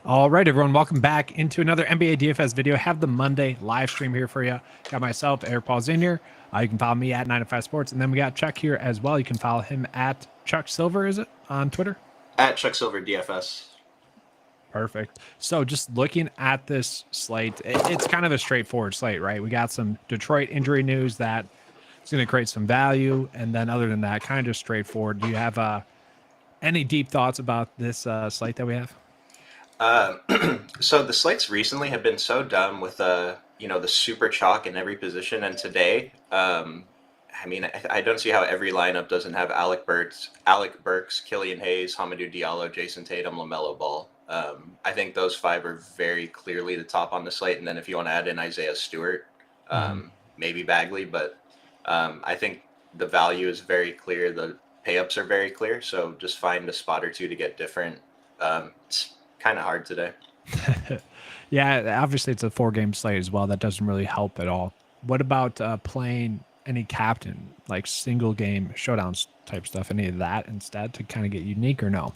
All right, everyone, welcome back into another NBA DFS video. Have the Monday live stream here for you. Got myself, Eric Polzin here. You can follow me at 905 Sports, and then we got Chuck here as well. You can follow him at Chuck Silver, is it, on Twitter? At Chuck Silver DFS. Perfect. So just looking at this slate, it's kind of a straightforward slate, right? We got some Detroit injury news that is going to create some value, and then other than that, kind of just straightforward. Do you have any deep thoughts about this slate that we have? So the slates recently have been so dumb with the super chalk in every position, and today, I don't see how every lineup doesn't have Alec Burks, Killian Hayes, Hamidou Diallo, Jason Tatum, Lamelo Ball. I think those five are very clearly the top on the slate, and then if you want to add in Isaiah Stewart, maybe Bagley, but I think the value is very clear. The pay-ups are very clear, so just find a spot or two to get different. It's kind of hard today. Yeah, obviously it's a 4-game slate as well. That doesn't really help at all. What about playing any captain, like single game showdowns type stuff, any of that instead to kind of get unique or no?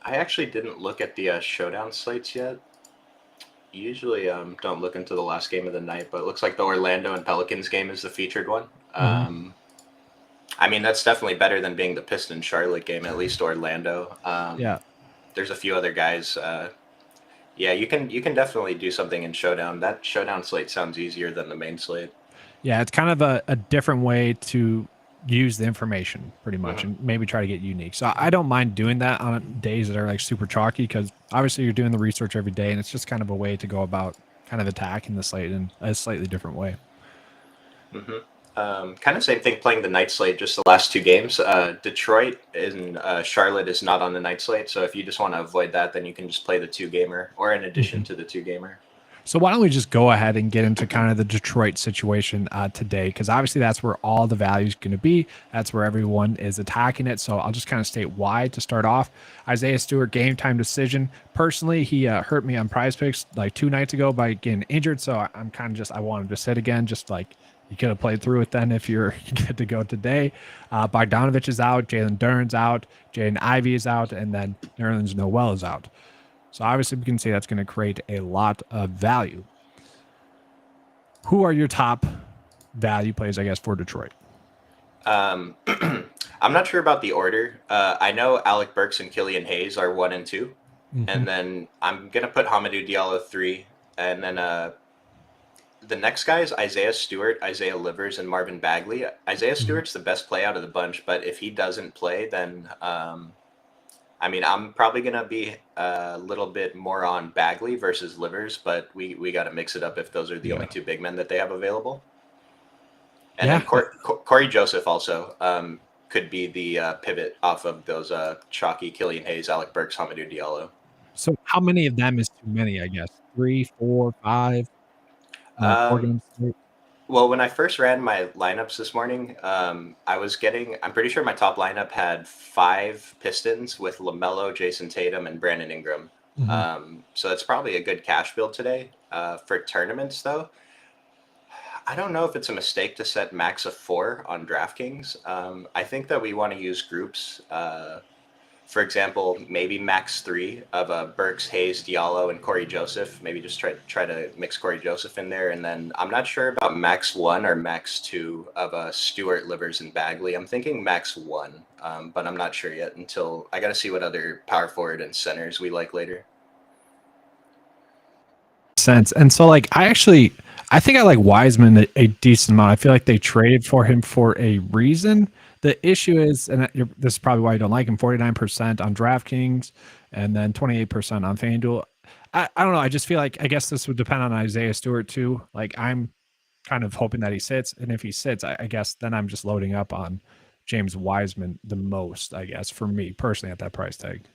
I actually didn't look at the showdown slates yet. Usually don't look into the last game of the night, but it looks like the Orlando and Pelicans game is the featured one. That's definitely better than being the Pistons Charlotte game, at least Orlando. Yeah. There's a few other guys. You can definitely do something in showdown. That showdown slate sounds easier than the main slate. Yeah, it's kind of a different way to use the information pretty much and maybe try to get unique. So I don't mind doing that on days that are like super chalky because obviously you're doing the research every day and it's just kind of a way to go about kind of attacking the slate in a slightly different way. Kind of same thing playing the night slate, just the last two games. Detroit and Charlotte is not on the night slate, so if you just want to avoid that, then you can just play the 2-gamer or in addition to the 2-gamer. So why don't we just go ahead and get into kind of the Detroit situation today? Because obviously that's where all the value is going to be. That's where everyone is attacking it. So I'll just kind of state why to start off. Isaiah Stewart, game time decision. Personally, he hurt me on Prize Picks like 2 nights ago by getting injured. So I'm kind of I want him to sit again, just like you could have played through it then if you're good to go today. Bogdanovich is out. Jalen Duren's out. Jaden Ivey is out. And then Nerlens Noel is out. So obviously we can see that's going to create a lot of value. Who are your top value plays, I guess, for Detroit? I'm not sure about the order. I know Alec Burks and Killian Hayes are 1 and 2. And then I'm going to put Hamidou Diallo 3. And then the next guy is Isaiah Stewart, Isaiah Livers, and Marvin Bagley. Isaiah Stewart's the best play out of the bunch, but if he doesn't play, then I'm probably going to be a little bit more on Bagley versus Livers, but we got to mix it up if those are the only 2 big men that they have available. And then Corey Joseph also could be the pivot off of those chalky Killian Hayes, Alec Burks, Hamidou Diallo. So how many of them is too many, I guess? 3, 4, 5? Well, when I first ran my lineups this morning, I'm pretty sure my top lineup had 5 Pistons with LaMelo, Jason Tatum, and Brandon Ingram. So that's probably a good cash build today. For tournaments, though, I don't know if it's a mistake to set max of 4 on DraftKings. I think that we want to use groups. For example, maybe max 3 of Burks, Hayes, Diallo, and Corey Joseph. Maybe just try to mix Corey Joseph in there. And then I'm not sure about max 1 or max 2 of Stewart, Livers, and Bagley. I'm thinking max 1, but I'm not sure yet until I got to see what other power forward and centers we like later. Sense. And so I think I like Wiseman a decent amount. I feel like they traded for him for a reason. The issue is, and this is probably why you don't like him, 49% on DraftKings and then 28% on FanDuel. I don't know. I just feel like, I guess this would depend on Isaiah Stewart too. Like I'm kind of hoping that he sits. And if he sits, I guess then I'm just loading up on James Wiseman the most, I guess, for me personally at that price tag.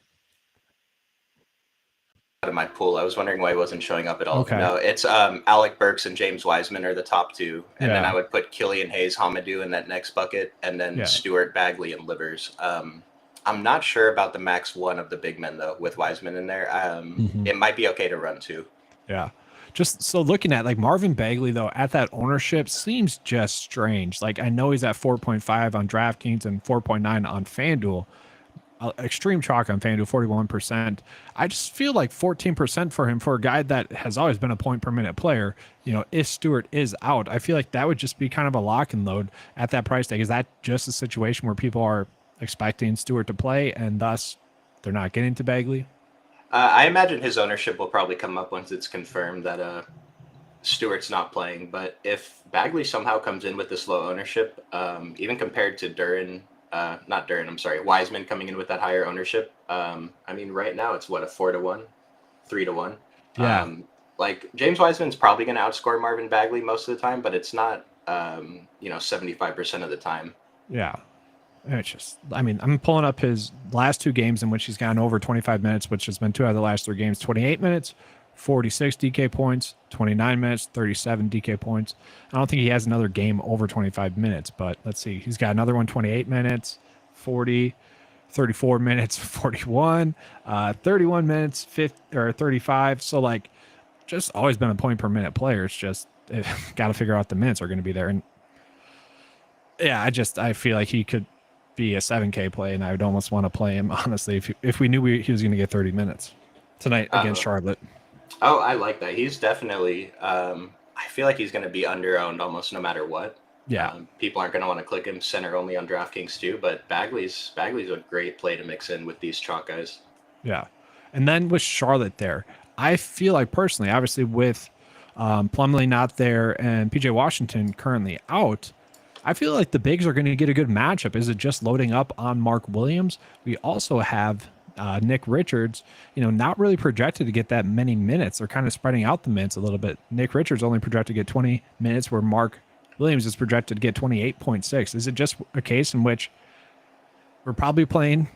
Out of my pool. I was wondering why he wasn't showing up at all. Okay. No, it's Alec Burks and James Wiseman are the top 2, and then I would put Killian Hayes, Hamidou in that next bucket, and then Stewart, Bagley, and Livers. I'm not sure about the max 1 of the big men though with Wiseman in there. It might be okay to run 2. Yeah. Just so looking at Marvin Bagley though at that ownership seems just strange. I know he's at 4.5 on DraftKings and 4.9 on FanDuel. extreme chalk on FanDuel, 41%. I just feel like 14% for him for a guy that has always been a point per minute player. If Stewart is out, I feel like that would just be kind of a lock and load at that price tag. Is that just a situation where people are expecting Stewart to play and thus they're not getting to Bagley? I imagine his ownership will probably come up once it's confirmed that Stewart's not playing. But if Bagley somehow comes in with this low ownership, even compared to not Duran, I'm sorry, Wiseman coming in with that higher ownership. I mean, right now it's what, a 4-1, 3-1. Yeah. Like James Wiseman's probably going to outscore Marvin Bagley most of the time, but it's not, 75% of the time. Yeah. It's just, I mean, I'm pulling up his last two games in which he's gone over 25 minutes, which has been 2 out of the last 3 games, 28 minutes, 46 DK points, 29 minutes, 37 DK points. I don't think he has another game over 25 minutes, but let's see. He's got another one, 28 minutes, 40, 34 minutes, 41, 31 minutes, 50 or 35. So like just always been a point per minute player. It's just got to figure out the minutes are going to be there. And yeah, I feel like he could be a 7K play, and I would almost want to play him, honestly, if we knew he was going to get 30 minutes tonight against Charlotte. Oh, I like that. He's definitely, I feel like he's going to be under-owned almost no matter what. Yeah. People aren't going to want to click him center only on DraftKings too, but Bagley's a great play to mix in with these chalk guys. Yeah. And then with Charlotte there, I feel like personally, obviously with Plumlee not there and PJ Washington currently out, I feel like the bigs are going to get a good matchup. Is it just loading up on Mark Williams? We also have Nick Richards, not really projected to get that many minutes. They're kind of spreading out the minutes a little bit. Nick Richards only projected to get 20 minutes, where Mark Williams is projected to get 28.6. Is it just a case in which we're probably playing,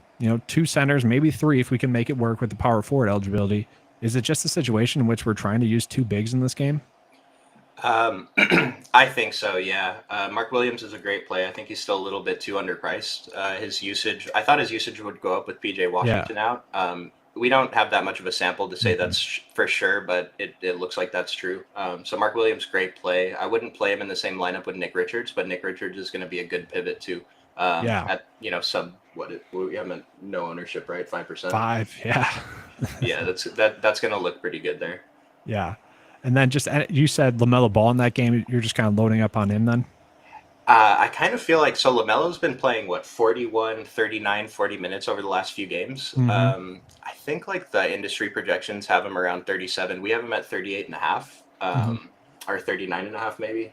2 centers, maybe 3 if we can make it work with the power forward eligibility? Is it just a situation in which we're trying to use 2 bigs in this game? I think so, yeah. Mark Williams is a great play. I think he's still a little bit too underpriced. I thought his usage would go up with PJ Washington out. We don't have that much of a sample to say that's for sure, but it looks like that's true. So Mark Williams, great play. I wouldn't play him in the same lineup with Nick Richards, but Nick Richards is going to be a good pivot too. At we have no ownership, right? 5%. 5, yeah. Yeah, that's going to look pretty good there. Yeah. And then you said LaMelo Ball in that game. You're just kind of loading up on him then? I kind of feel like, so LaMelo's been playing, 41, 39, 40 minutes over the last few games. Mm-hmm. I think like the industry projections have him around 37. We have him at 38 and a half, or 39 and a half maybe.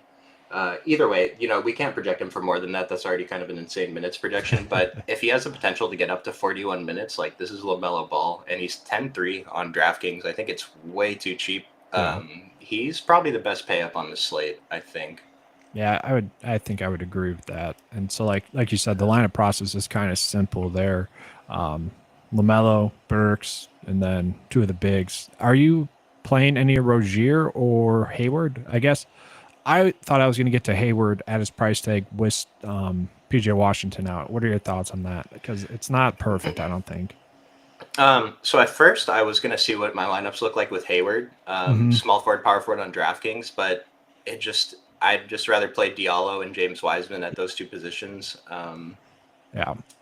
Either way, we can't project him for more than that. That's already kind of an insane minutes projection. But if he has the potential to get up to 41 minutes, like this is LaMelo Ball, and he's 10-3 on DraftKings. I think it's way too cheap. He's probably the best pay up on the slate, I think. Yeah, I think I would agree with that. And so like you said, the lineup process is kind of simple there. LaMelo, Burks, and then 2 of the bigs. Are you playing any Rozier or Hayward? I guess I thought I was going to get to Hayward at his price tag with PJ Washington out. What are your thoughts on that? Because it's not perfect, I don't think. So at first I was going to see what my lineups look like with Hayward, small forward, power forward on DraftKings, but I'd just rather play Diallo and James Wiseman at those 2 positions.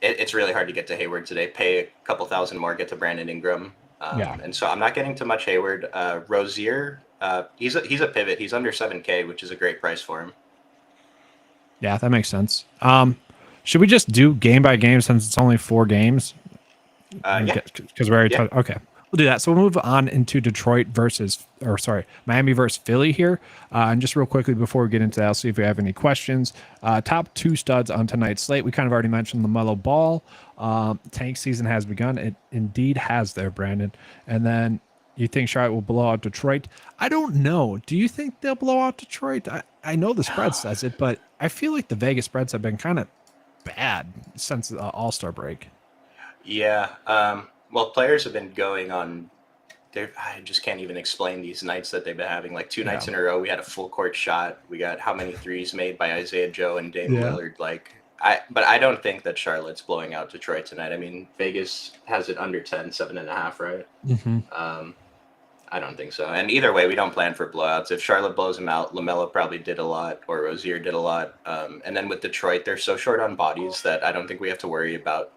It's really hard to get to Hayward today. Pay a couple thousand more, get to Brandon Ingram. And so I'm not getting to much Hayward. Rozier, he's a pivot. He's under 7K, which is a great price for him. Yeah, that makes sense. Should we just do game by game since it's only 4 games? Yeah. Because we already talked. Okay, we'll do that. So we'll move on into Miami versus Philly here. And just real quickly before we get into that, I'll see if we have any questions. Top 2 studs on tonight's slate. We kind of already mentioned LaMelo Ball. Tank season has begun. It indeed has there, Brandon. And then you think Charlotte will blow out Detroit? I don't know. Do you think they'll blow out Detroit? I know the spread says it, but I feel like the Vegas spreads have been kind of bad since the All-Star break. Yeah. Well, players have been going on. I just can't even explain these nights that they've been having. Like 2 nights in a row, we had a full court shot. We got how many threes made by Isaiah Joe and Dame Lillard. But I don't think that Charlotte's blowing out Detroit tonight. I mean, Vegas has it under 10, 7.5, right? Mm-hmm. I don't think so. And either way, we don't plan for blowouts. If Charlotte blows them out, LaMelo probably did a lot, or Rozier did a lot. And then with Detroit, they're so short on bodies that I don't think we have to worry about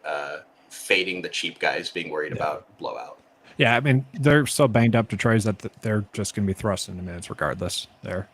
fading the cheap guys, being worried about blowout. Yeah, I mean, they're so banged up, Detroit, that they're just going to be thrust into minutes regardless there.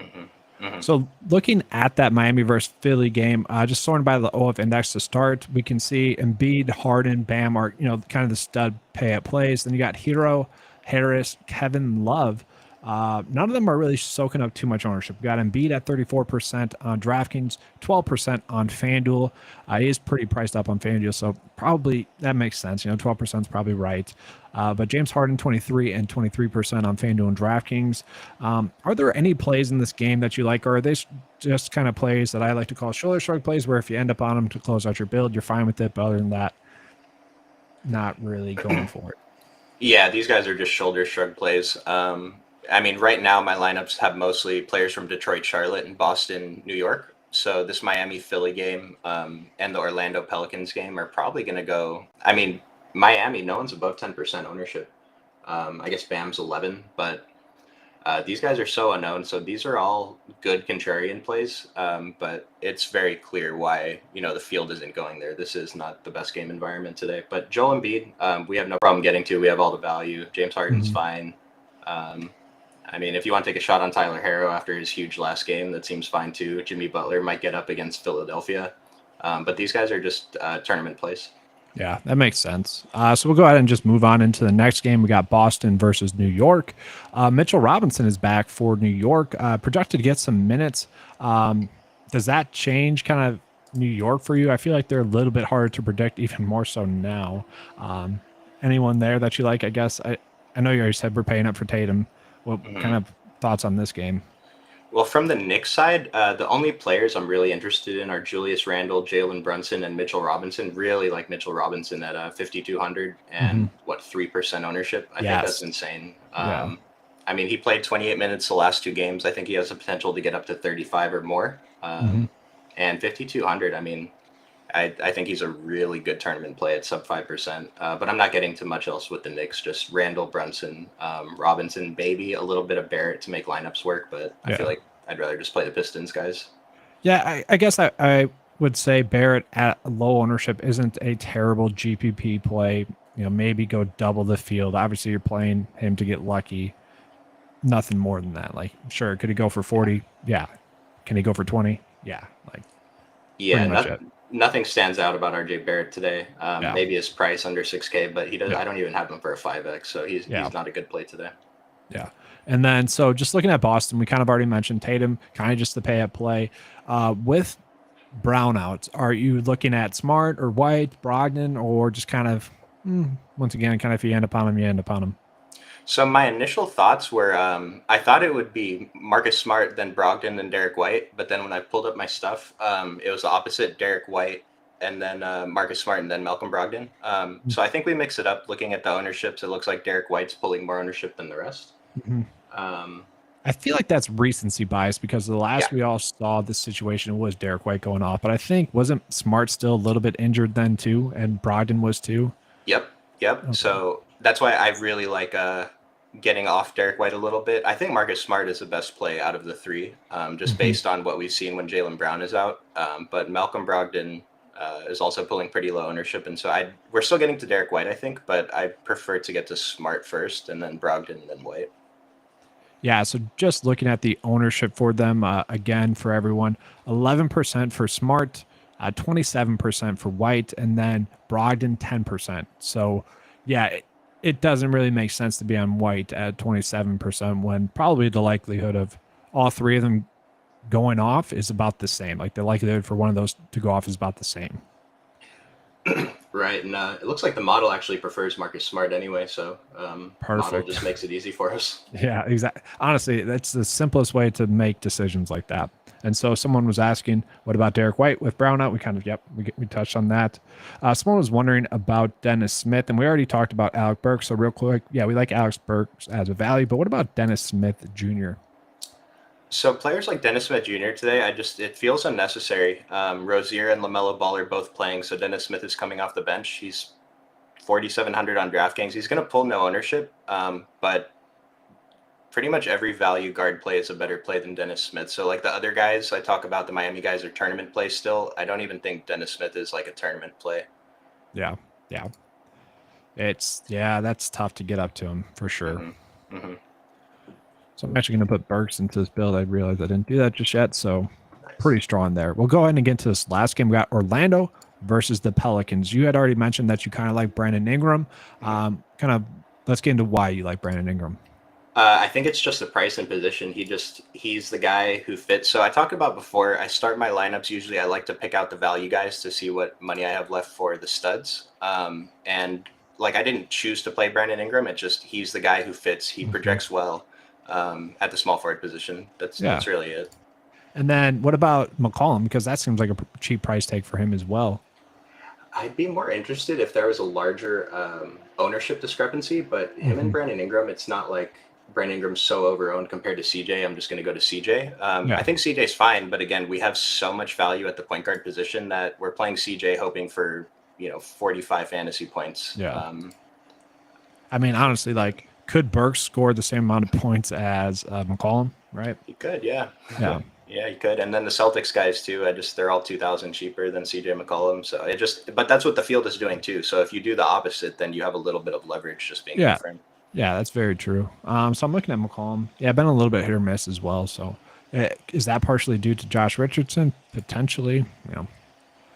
So looking at that Miami versus Philly game, just sorting by the OF index to start, we can see Embiid, Harden, Bam are, kind of the stud pay-up plays. Then you got Hero, Harris, Kevin Love. None of them are really soaking up too much ownership. We got Embiid at 34% on DraftKings, 12% on FanDuel. He is pretty priced up on FanDuel, so probably that makes sense. 12% is probably right. But James Harden, 23 and 23% on FanDuel and DraftKings. Are there any plays in this game that you like, or are they just kind of plays that I like to call shoulder shrug plays, where if you end up on them to close out your build, you're fine with it, but other than that, not really going for it? Yeah, these guys are just shoulder shrug plays. I mean, right now my lineups have mostly players from Detroit, Charlotte, and Boston, New York. So this Miami Philly game and the Orlando Pelicans game are probably going to go. I mean, Miami, no one's above 10% ownership. I guess Bam's 11, but these guys are so unknown. So these are all good contrarian plays, but it's very clear why the field isn't going there. This is not the best game environment today. But Joel Embiid, we have no problem getting to. We have all the value. James Harden's fine. I mean, if you want to take a shot on Tyler Herro after his huge last game, that seems fine too. Jimmy Butler might get up against Philadelphia. But these guys are just tournament plays. Yeah, that makes sense. So we'll go ahead and just move on into the next game. We got Boston versus New York. Mitchell Robinson is back for New York, projected to get some minutes. Does that change kind of New York for you? I feel like they're a little bit harder to predict, even more so now. Anyone there that you like? I guess I know you already said we're paying up for Tatum. What kind of thoughts on this game? Well, from the Knicks side, the only players I'm really interested in are Julius Randle, Jalen Brunson, and Mitchell Robinson. Really like Mitchell Robinson at 5,200 and 3% ownership. I think that's insane. I mean, he played 28 minutes the last two games. I think he has the potential to get up to 35 or more. And 5,200, I mean, I think he's a really good tournament play at sub 5%. But I'm not getting too much else with the Knicks. Just Randall, Brunson, Robinson, maybe a little bit of Barrett to make lineups work. But I feel like I'd rather just play the Pistons guys. Yeah, I guess I would say Barrett at low ownership isn't a terrible GPP play. Maybe go double the field. Obviously, you're playing him to get lucky. Nothing more than that. Like, sure, could he go for 40? Yeah. Can he go for 20? Yeah. Nothing stands out about RJ Barrett today. Maybe his price under 6K, but he does. I don't even have him for a 5X, so he's not a good play today. Yeah. And then, so just looking at Boston, we kind of already mentioned Tatum, kind of just the pay up play. With brownouts, are you looking at Smart or White, Brogdon, or just kind of, once again, kind of if you end up on him, you end up on him? So my initial thoughts were, I thought it would be Marcus Smart, then Brogdon, then Derek White. But then when I pulled up my stuff, it was the opposite: Derek White, and then Marcus Smart, and then Malcolm Brogdon. So I think we mix it up. Looking at the ownerships, it looks like Derek White's pulling more ownership than the rest. I feel like that's recency bias because the last we all saw this situation was Derek White going off. But I think wasn't Smart still a little bit injured then too, and Brogdon was too. Yep. Okay. So that's why I really like getting off Derek White a little bit. I think Marcus Smart is the best play out of the three, just based on what we've seen when Jaylen Brown is out. But Malcolm Brogdon is also pulling pretty low ownership, and so we're still getting to Derek White, I think, but I prefer to get to Smart first, and then Brogdon, and then White. Yeah, so just looking at the ownership for them, again, for everyone, 11% for Smart, 27% for White, and then Brogdon, 10%. So, yeah, it doesn't really make sense to be on White at 27% when probably the likelihood of all three of them going off is about the same. Like the likelihood for one of those to go off is about the same. Right, and it looks like the model actually prefers Marcus Smart anyway, so model just makes it easy for us. Yeah, exactly. Honestly, that's the simplest way to make decisions like that. And so someone was asking, what about Derek White with Brown out? We kind of, we touched on that. Someone was wondering about Dennis Smith, and we already talked about Alec Burks. So real quick, we like Alex Burks as a value, but what about Dennis Smith Jr.? So players like Dennis Smith Jr. today, it feels unnecessary. Rozier and LaMelo Ball are both playing, so Dennis Smith is coming off the bench. He's 4,700 on DraftKings. He's going to pull no ownership, but pretty much every value guard play is a better play than Dennis Smith. So like the other guys I talk about, the Miami guys are tournament play still. I don't even think Dennis Smith is like a tournament play. Yeah. That's tough to get up to him for sure. Mm-hmm. So I'm actually going to put Burks into this build. I realized I didn't do that just yet, so Nice. pretty strong there. We'll go ahead and get into this last game. We got Orlando versus the Pelicans. You had already mentioned that you kind of like Brandon Ingram. Let's get into why you like Brandon Ingram. I think it's just the price and position. He's the guy who fits. So I talked about before, I start my lineups. Usually I like to pick out the value guys to see what money I have left for the studs. And like, I didn't choose to play Brandon Ingram. He's the guy who fits. He projects well at the small forward position. That's really it. And then what about McCollum? Because that seems like a cheap price tag for him as well. I'd be more interested if there was a larger ownership discrepancy, but him and Brandon Ingram, it's not like Brandon Ingram's so overowned compared to CJ. I'm just going to go to CJ. I think CJ's fine, but again, we have so much value at the point guard position that we're playing CJ hoping for 45 fantasy points. Yeah. I mean, honestly, like, could Burks score the same amount of points as McCollum? Right? He could, yeah. Yeah. Yeah, you could. And then the Celtics guys too. They're all 2,000 cheaper than CJ McCollum. So but that's what the field is doing too. So if you do the opposite, then you have a little bit of leverage just being different. Yeah, that's very true. So I'm looking at McCollum. Yeah, been a little bit hit or miss as well. So is that partially due to Josh Richardson? Potentially.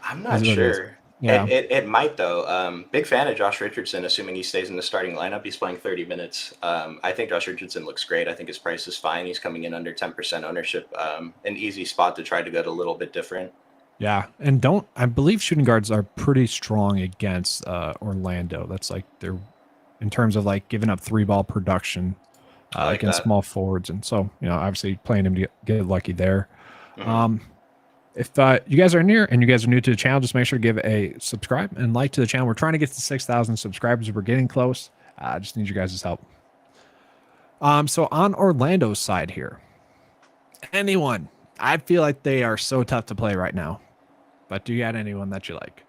I'm not sure. Yeah. It might though. Big fan of Josh Richardson, assuming he stays in the starting lineup. He's playing 30 minutes. I think Josh Richardson looks great. I think his price is fine. He's coming in under 10% ownership. An easy spot to try to get a little bit different. Yeah, and I believe shooting guards are pretty strong against Orlando. That's like they're in terms of like giving up 3-ball production against small forwards, and so obviously playing him to get lucky there. If you guys are new and you guys are new to the channel, just make sure to give a subscribe and like to the channel. We're trying to get to 6,000 subscribers. We're getting close. I just need you guys' help. So on Orlando's side here, anyone, I feel like they are so tough to play right now. But do you have anyone that you like?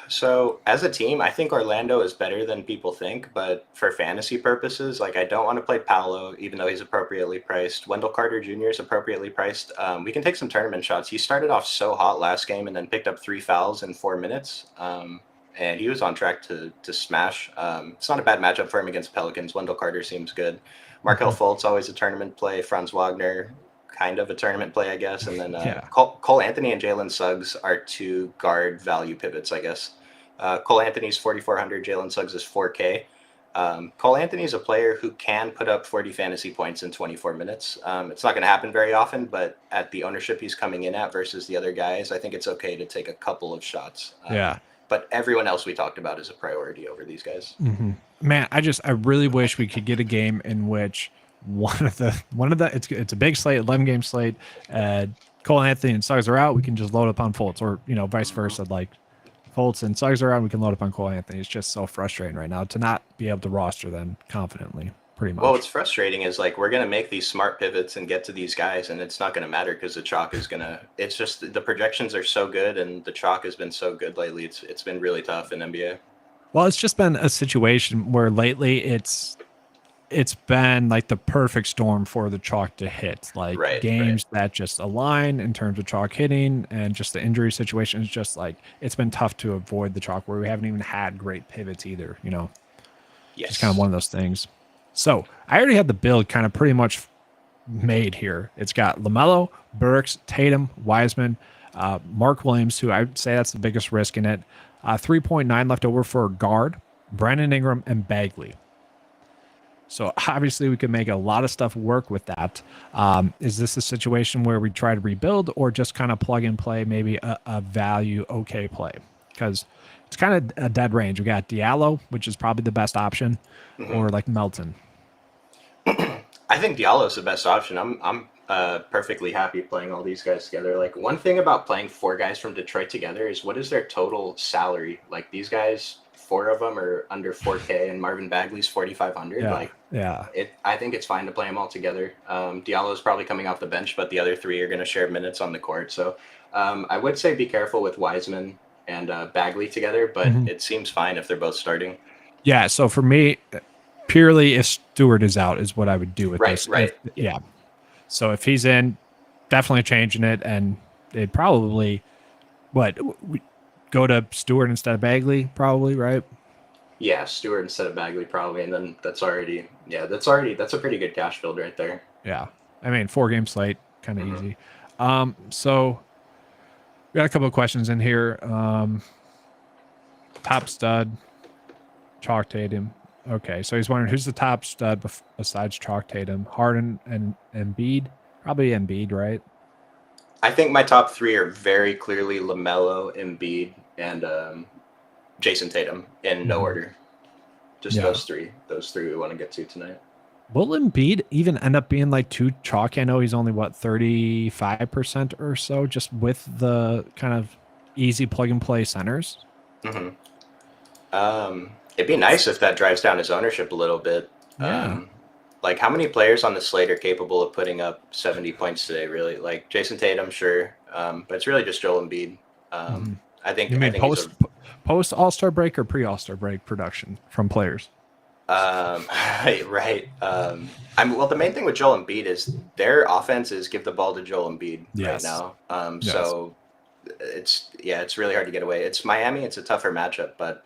So as a team, I think Orlando is better than people think, but for fantasy purposes, like I don't want to play Paolo, even though he's appropriately priced. Wendell Carter Jr. is appropriately priced. We can take some tournament shots. He started off so hot last game and then picked up 3 fouls in 4 minutes. And he was on track to smash. It's not a bad matchup for him against Pelicans. Wendell Carter seems good. Markelle Fultz, always a tournament play. Franz Wagner, kind of a tournament play, I guess. And then Cole Anthony and Jalen Suggs are 2 guard value pivots, I guess. Cole Anthony's 4,400, Jalen Suggs is 4K. Cole Anthony is a player who can put up 40 fantasy points in 24 minutes. It's not going to happen very often, but at the ownership he's coming in at versus the other guys, I think it's okay to take a couple of shots. But everyone else we talked about is a priority over these guys. Man, I really wish we could get a game in which one of the it's a big slate, 11-game slate. Cole Anthony and Suggs are out. We can just load up on Fultz, or vice versa. Like Fultz and Suggs are out, we can load up on Cole Anthony. It's just so frustrating right now to not be able to roster them confidently. Pretty much. Well, what's frustrating is like we're gonna make these smart pivots and get to these guys, and it's not gonna matter because the chalk is gonna. It's just the projections are so good, and the chalk has been so good lately. It's been really tough in NBA. Well, it's just been a situation where lately it's been like the perfect storm for the chalk to hit. Like games that just align in terms of chalk hitting, and just the injury situation is just like it's been tough to avoid the chalk where we haven't even had great pivots either. Yes, it's kind of one of those things. So I already had the build kind of pretty much made here. It's got Lamelo, Burks, Tatum, Wiseman, Mark Williams, who I would say that's the biggest risk in it. 3.9 left over for guard, Brandon Ingram, and Bagley. So obviously we could make a lot of stuff work with that. Is this a situation where we try to rebuild or just kind of plug and play maybe a value okay play? Because it's kind of a dead range. We got Diallo, which is probably the best option, or like Melton. I think Diallo is the best option. I'm perfectly happy playing all these guys together. Like one thing about playing 4 guys from Detroit together is what is their total salary? Like these guys, 4 of them are under 4K, and Marvin Bagley's 4,500. I think it's fine to play them all together. Diallo is probably coming off the bench, but the other 3 are going to share minutes on the court. So I would say be careful with Wiseman and Bagley together, but it seems fine if they're both starting. Yeah. So for me, purely if Stewart is out is what I would do with this. Yeah. So if he's in, definitely changing it, and they'd probably go to Stewart instead of Bagley, probably, right? Yeah, Stewart instead of Bagley probably, and then that's a pretty good cash build right there. Yeah. I mean, 4-game slate, kind of Mhm. easy. So we got a couple of questions in here. Top stud, Chalk Tatum. Okay, so he's wondering who's the top stud besides Chalk Tatum, Harden and Embiid. Probably Embiid, right? I think my top three are very clearly Lamelo, Embiid, and Jason Tatum in no order. Just Yeah. those three. Those three we want to get to tonight. Will Embiid even end up being like too chalky? I know he's only 35% or so, just with the kind of easy plug and play centers. Mm-hmm. It'd be nice if that drives down his ownership a little bit. Yeah. Like how many players on the slate are capable of putting up 70 points today? Really, like Jason Tatum, sure, but it's really just Joel Embiid. I think. You I mean think post All-Star break or pre All-Star break production from players? right. Well, the main thing with Joel Embiid is their offense is give the ball to Joel Embiid right now. Yes. So it's really hard to get away. It's Miami. It's a tougher matchup, but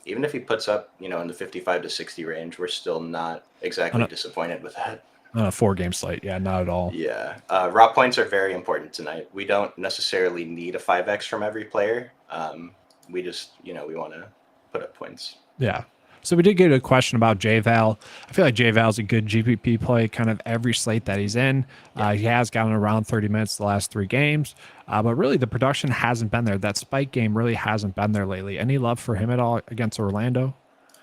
even if he puts up, in the 55 to 60 range, we're still not exactly disappointed with that. On a 4-game slate, yeah, not at all. Yeah, raw points are very important tonight. We don't necessarily need a 5x from every player. We just, we want to put up points. Yeah. So we did get a question about J-Val. I feel like J-Val's a good GPP play kind of every slate that he's in. He has gotten around 30 minutes the last 3 games, but really the production hasn't been there. That spike game really hasn't been there lately. Any love for him at all against Orlando?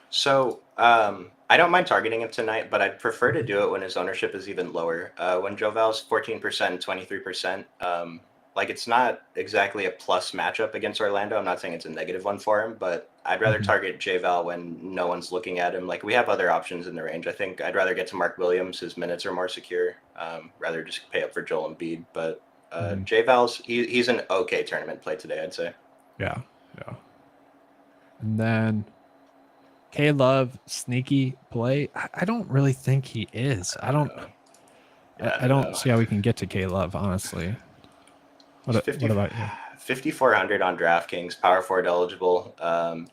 So I don't mind targeting him tonight, but I'd prefer to do it when his ownership is even lower. When Joval's 14% and 23%, it's not exactly a plus matchup against Orlando. I'm not saying it's a negative one for him, but I'd rather target J-Val when no one's looking at him. Like we have other options in the range. I think I'd rather get to Mark Williams. His minutes are more secure. Rather just pay up for Joel Embiid. But J-Val's, he's an okay tournament play today, I'd say. Yeah. And then K-Love, sneaky play. I don't really think he is. I don't see how we can get to K-Love, honestly. What about you? 5,400 on DraftKings, power forward eligible.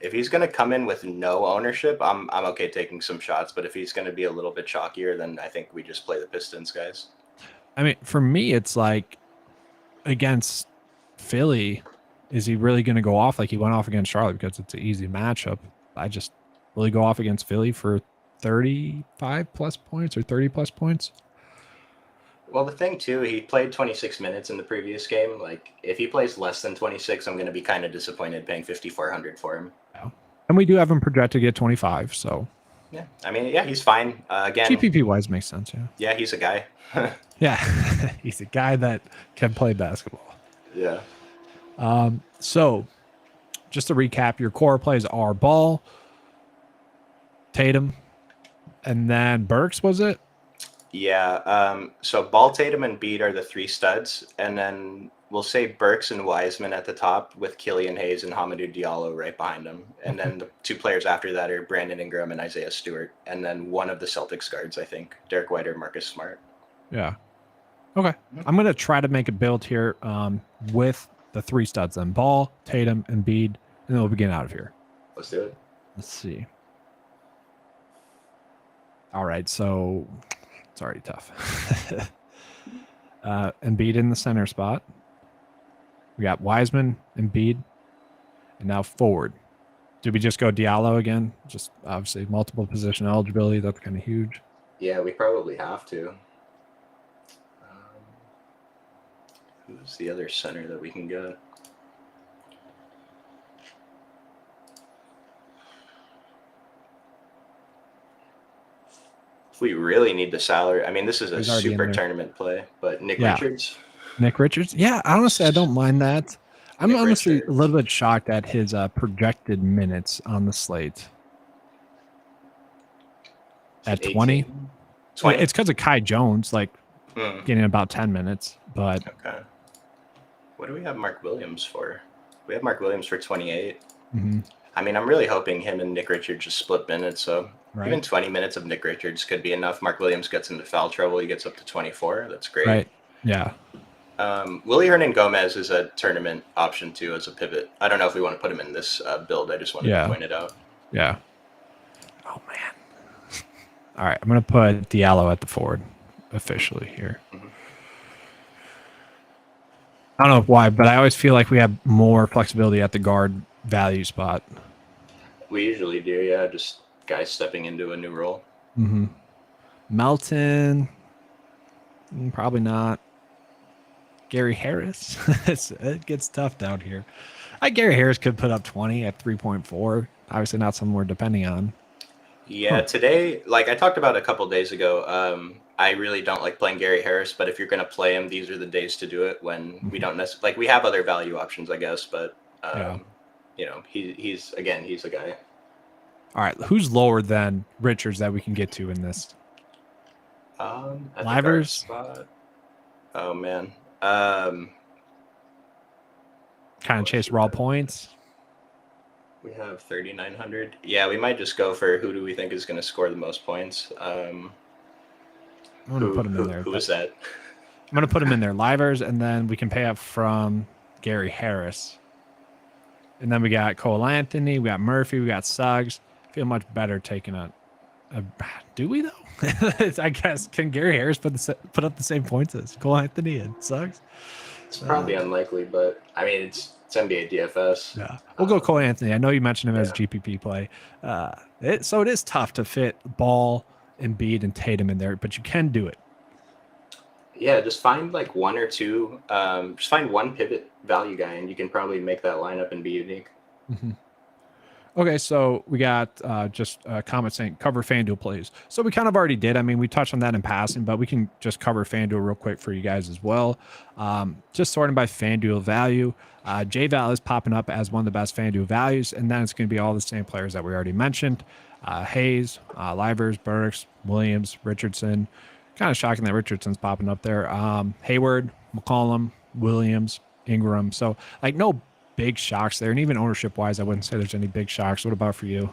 If he's going to come in with no ownership, I'm okay taking some shots. But if he's going to be a little bit chalkier, then I think we just play the Pistons, guys. I mean, for me, it's like against Philly, is he really going to go off like he went off against Charlotte because it's an easy matchup? I just really go off against Philly for 35 plus points or 30 plus points. Well, the thing too, he played 26 minutes in the previous game. Like, if he plays less than 26, I'm going to be kind of disappointed paying 5,400 for him. Yeah. And we do have him projected to get 25, so. Yeah, I mean, yeah, he's fine. Again, GPP wise makes sense, yeah. Yeah, he's a guy. Yeah, he's a guy that can play basketball. Yeah. So, just to recap, your core plays are Ball, Tatum, and then Burks, was it? Yeah. So Ball, Tatum, and Bede are the 3 studs, and then we'll say Burks and Wiseman at the top with Killian Hayes and Hamidou Diallo right behind them, and then the 2 players after that are Brandon Ingram and Isaiah Stewart, and then one of the Celtics guards, I think, Derek White or Marcus Smart. Yeah. Okay. I'm gonna try to make a build here with the 3 studs then: Ball, Tatum, and Bede, and then we'll begin out of here. Let's do it. Let's see. All right, so it's already tough. Embiid in the center spot. We got Wiseman, Embiid, and now forward. Do we just go Diallo again? Just obviously multiple position eligibility. That's kind of huge. Yeah, we probably have to. Who's the other center that we can get? We really need the salary. I mean, this is a super tournament play, but Nick Richards. Nick Richards? Yeah, honestly, I don't mind that. I'm honestly a little bit shocked at his projected minutes on the slate. At 20? 20. It's because of Kai Jones, getting about 10 minutes. But okay. What do we have Mark Williams for? We have Mark Williams for 28. Mm-hmm. I mean, I'm really hoping him and Nick Richards just split minutes, so even 20 minutes of Nick Richards could be enough. Mark Williams gets into foul trouble. He gets up to 24. That's great. Right. Yeah. Willie Hernan-Gomez is a tournament option, too, as a pivot. I don't know if we want to put him in this build. I just wanted to point it out. Yeah. Oh man. All right, I'm gonna put Diallo at the forward officially here. Mm-hmm. I don't know why, but I always feel like we have more flexibility at the guard value spot. We usually do, yeah. Just guys stepping into a new role. Mm-hmm. Melton, probably not. Gary Harris, it gets tough down here. Gary Harris could put up 20 at 3.4. Obviously, not something we're depending on. Yeah, today, like I talked about a couple days ago, I really don't like playing Gary Harris, but if you're going to play him, these are the days to do it when we don't necessarily, like we have other value options, I guess, but, you know, he's a guy. All right, who's lower than Richards that we can get to in this? At the guard Livers? spot. Oh, man. Kind of chase raw points. We have 3,900. Yeah, we might just go for who do we think is going to score the most points. I'm going to put him in there. Who is that? I'm going to put him in there. Livers, and then we can pay up from Gary Harris. And then we got Cole Anthony, we got Murphy, we got Suggs. Feel much better taking a do we though? I guess can Gary Harris put up the same points as Cole Anthony and Suggs? It's probably unlikely, but I mean it's NBA DFS. Yeah, we'll go Cole Anthony. I know you mentioned him as GPP play. So it is tough to fit Ball, Embiid, and Tatum in there, but you can do it. Yeah, just find like one or two. Just find one pivot value guy, and you can probably make that lineup and be unique. Mm-hmm. Okay, so we got just a comment saying cover FanDuel plays. So we kind of already did. I mean, we touched on that in passing, but we can just cover FanDuel real quick for you guys as well. Just sorting by FanDuel value. J-Val is popping up as one of the best FanDuel values, and then it's going to be all the same players that we already mentioned. Hayes, Livers, Burks, Williams, Richardson. Kind of shocking that Richardson's popping up there. Hayward, McCollum, Williams, Ingram. So, like, no big shocks there. And even ownership-wise, I wouldn't say there's any big shocks. What about for you?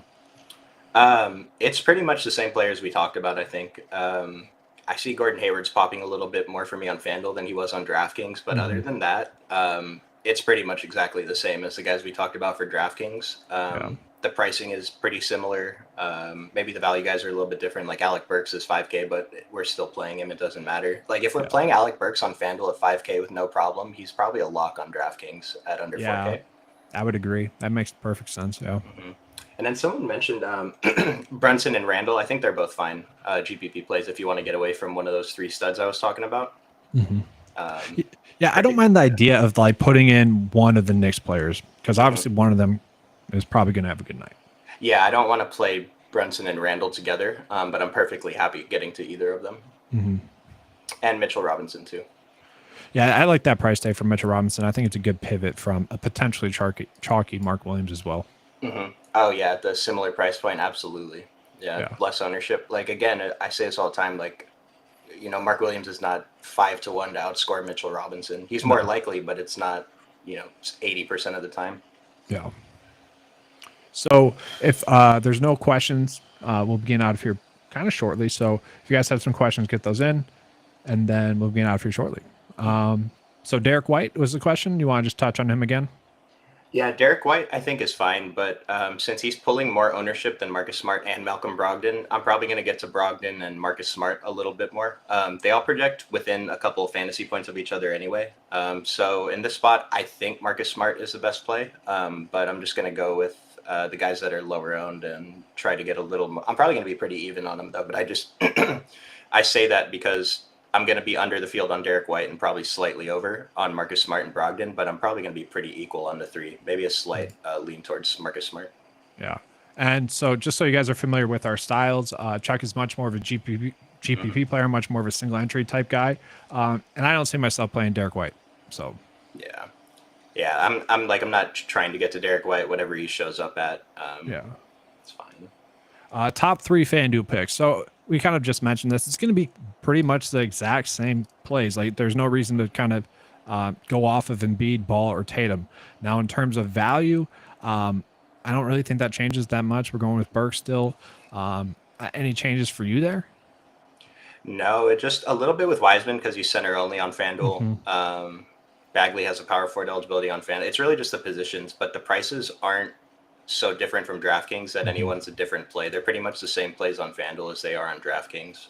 It's pretty much the same players we talked about, I think. I see Gordon Hayward's popping a little bit more for me on FanDuel than he was on DraftKings. But other than that, it's pretty much exactly the same as the guys we talked about for DraftKings. The pricing is pretty similar. Maybe the value guys are a little bit different. Like Alec Burks is 5K, but we're still playing him. It doesn't matter. Like if we're playing Alec Burks on FanDuel at 5K with no problem, he's probably a lock on DraftKings at under 4K. I would agree. That makes perfect sense. Yeah. Mm-hmm. And then someone mentioned Brunson and Randall. I think they're both fine GPP plays if you want to get away from one of those three studs I was talking about. Mm-hmm. I don't mind the idea of like putting in one of the Knicks players because obviously one of them is probably going to have a good night. Yeah, I don't want to play Brunson and Randall together, but I'm perfectly happy getting to either of them. Mm-hmm. And Mitchell Robinson too. Yeah, I like that price tag for Mitchell Robinson. I think it's a good pivot from a potentially chalky Mark Williams as well. Mm-hmm. Oh yeah, the similar price point, absolutely. Yeah, less ownership. Like again, I say this all the time. Like, you know, Mark Williams is not 5-1 to outscore Mitchell Robinson. He's more likely, but it's not 80% of the time. Yeah. So if there's no questions, we'll begin out of here kind of shortly. So if you guys have some questions, get those in, and then we'll begin out of here shortly. So Derek White was the question. You want to just touch on him again? Yeah, Derek White I think is fine, but since he's pulling more ownership than Marcus Smart and Malcolm Brogdon, I'm probably going to get to Brogdon and Marcus Smart a little bit more. They all project within a couple of fantasy points of each other anyway. So in this spot, I think Marcus Smart is the best play, but I'm just going to go with the guys that are lower owned and try to get a little more. I'm probably going to be pretty even on them though, but I just I say that because I'm going to be under the field on Derek White and probably slightly over on Marcus Smart and Brogdon, but I'm probably going to be pretty equal on the three, maybe a slight lean towards Marcus Smart. Yeah. And so just so you guys are familiar with our styles, Chuck is much more of a GPP player, much more of a single entry type guy. And I don't see myself playing Derek White. So yeah, I'm not trying to get to Derek White, whatever he shows up at. It's fine. Top 3 FanDuel picks. So we kind of just mentioned this. It's going to be pretty much the exact same plays. Like there's no reason to kind of go off of Embiid, Ball, or Tatum. Now in terms of value, I don't really think that changes that much. We're going with Burke still. Any changes for you there? No, it just a little bit with Wiseman because he's center only on FanDuel. Mm-hmm. Bagley has a power forward eligibility on FanDuel. It's really just the positions, but the prices aren't so different from DraftKings that anyone's a different play. They're pretty much the same plays on FanDuel as they are on DraftKings.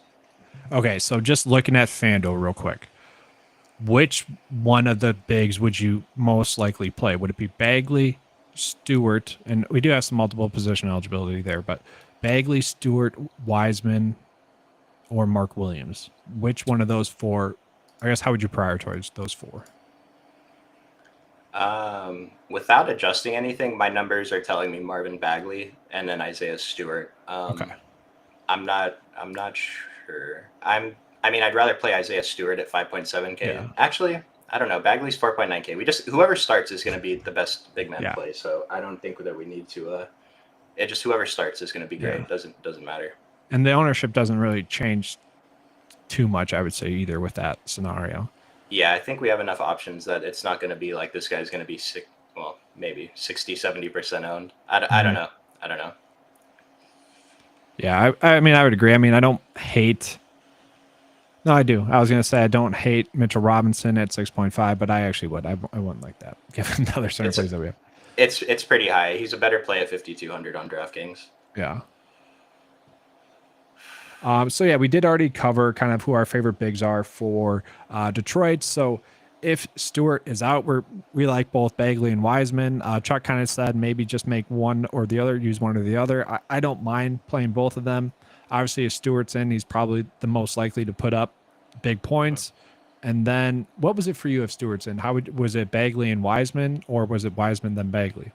Okay, so just looking at FanDuel real quick, which one of the bigs would you most likely play? Would it be Bagley, Stewart, and we do have some multiple position eligibility there, but Bagley, Stewart, Wiseman, or Mark Williams? Which one of those four? I guess how would you prioritize those four? Without adjusting anything, my numbers are telling me Marvin Bagley and then Isaiah Stewart. Okay. I'm not sure. I mean, I'd rather play Isaiah Stewart at 5.7K. Yeah. Actually, I don't know. Bagley's 4.9K. We just whoever starts is going to be the best big man play. So I don't think that we need to. It just whoever starts is going to be great. Yeah. Doesn't matter. And the ownership doesn't really change too much, I would say, either with that scenario. Yeah, I think we have enough options that it's not going to be like this guy's going to be maybe 60, 70% owned. I don't know. I don't know. Yeah, I mean, I would agree. I mean, I don't hate. No, I do. I was going to say I don't hate Mitchell Robinson at 6.5, but I actually would. I wouldn't like that, given the other certain plays that we have. It's pretty high. He's a better play at 5,200 on DraftKings. Yeah. So yeah, we did already cover kind of who our favorite bigs are for Detroit. So if Stewart is out, we like both Bagley and Wiseman. Chuck kind of said maybe just make one or the other, use one or the other. I don't mind playing both of them. Obviously, if Stewart's in, he's probably the most likely to put up big points. And then what was it for you if Stewart's in? Was it Bagley and Wiseman, or was it Wiseman then Bagley?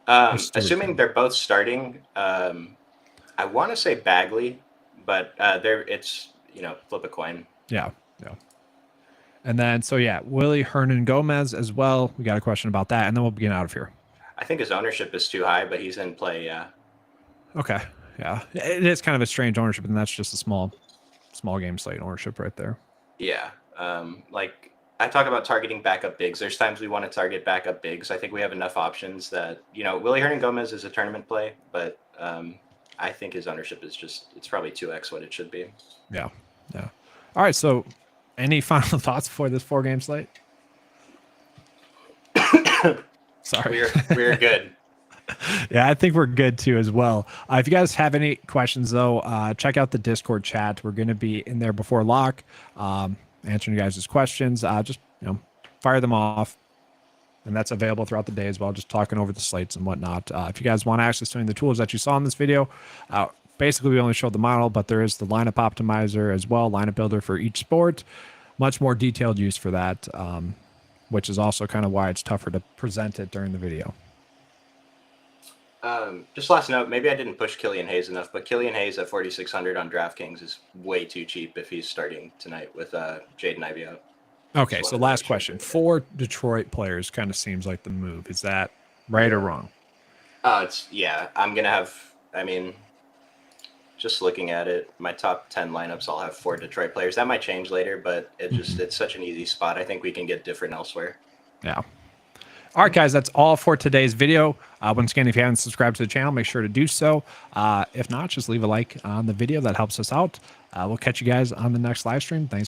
Assuming they're both starting, I want to say Bagley, but it's flip a coin. Yeah. And then Willie Hernan Gomez as well. We got a question about that, and then we'll begin out of here. I think his ownership is too high, but he's in play. Yeah. Okay. Yeah, it is kind of a strange ownership, and that's just a small game slate ownership right there. Yeah. Like I talk about targeting backup bigs. There's times we want to target backup bigs. I think we have enough options that, Willie Hernan Gomez is a tournament play, but I think his ownership is it's probably 2x what it should be. Yeah. All right. So any final thoughts for this 4-game slate? Sorry. We're good. Yeah, I think we're good too as well. If you guys have any questions though, check out the Discord chat. We're going to be in there before lock, answering you guys' questions. Just fire them off, and that's available throughout the day as well. Just talking over the slates and whatnot. If you guys want access to any of the tools that you saw in this video, basically we only showed the model, but there is the lineup optimizer as well, lineup builder for each sport. Much more detailed use for that, which is also kind of why it's tougher to present it during the video. Just last note, maybe I didn't push Killian Hayes enough, but Killian Hayes at 4,600 on DraftKings is way too cheap if he's starting tonight with Jaden Ivey out. Okay, so last question. 4 Detroit players kind of seems like the move. Is that right or wrong? I'm going to have, just looking at it, my top 10 lineups, I'll have 4 Detroit players. That might change later, but it's such an easy spot. I think we can get different elsewhere. Yeah. All right, guys, that's all for today's video. Once again, if you haven't subscribed to the channel, make sure to do so. If not, just leave a like on the video. That helps us out. We'll catch you guys on the next live stream. Thanks.